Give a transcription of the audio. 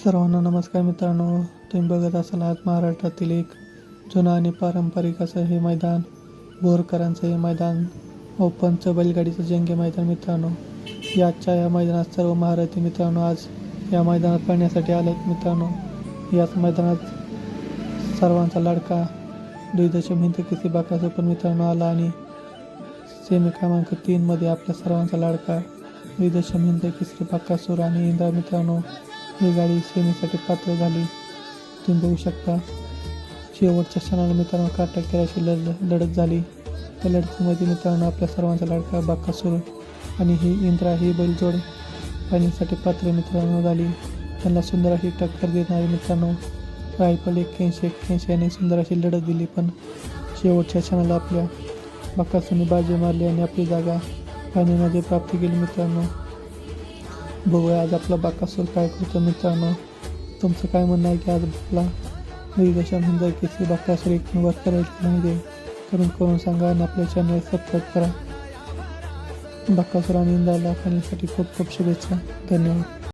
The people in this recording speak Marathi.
सर्वांना नमस्कार मित्रांनो. तुम्ही बघत असाल आज महाराष्ट्रातील एक जुनं आणि पारंपरिक असं हे मैदान, बोरकरांचं हे मैदान, ओपनचं बैलगाडीचं जंगी मैदान मित्रांनो. याच्या या मैदानात सर्व महारथी मित्रांनो आज या मैदानात पाहण्यासाठी आलेत मित्रांनो. याच मैदानात सर्वांचा लाडका द्विदशम हिंद केसरी बकासूर पण मित्रांनो आला आणि सेमी क्रमांक 3मध्ये आपल्या सर्वांचा लाडका द्विदशम हिंद केसरी बकासूर आणि इंद्रा मित्रांनो ही गाडी सेमीसाठी पात्र झाली. तुम्ही बघू शकता शेवटच्या क्षणाला मित्रांनो काटाकेराशी लढत झाली. त्या लढतीमध्ये मित्रांनो आपल्या सर्वांचा लाडका बकासूर आणि ही इंद्रा ही बैलजोड पाहण्यासाठी पात्र मित्रांनो झाली. त्यांना सुंदर अशी टक्कर देणारी मित्रांनो रायफल 81 यांनी सुंदर अशी लढत दिली, पण शेवटच्या क्षणाला आपल्या बकासूरने बाजी मारली आणि आपली जागा फायनलमध्ये प्राप्त केली मित्रांनो. बघूया आज आपला बकासूर काय करतो मित्रांनो. तुमचं काय म्हणणं आहे की आज आपला द्विदशम हिंद केसरी बकासूर 1 नंबर करेल की नाही ते करून सांगा आणि आपल्या चॅनल सबस्क्राईब करा. बकासूर आणि इंद्राला फायनलसाठी खूप खूप शुभेच्छा. धन्यवाद.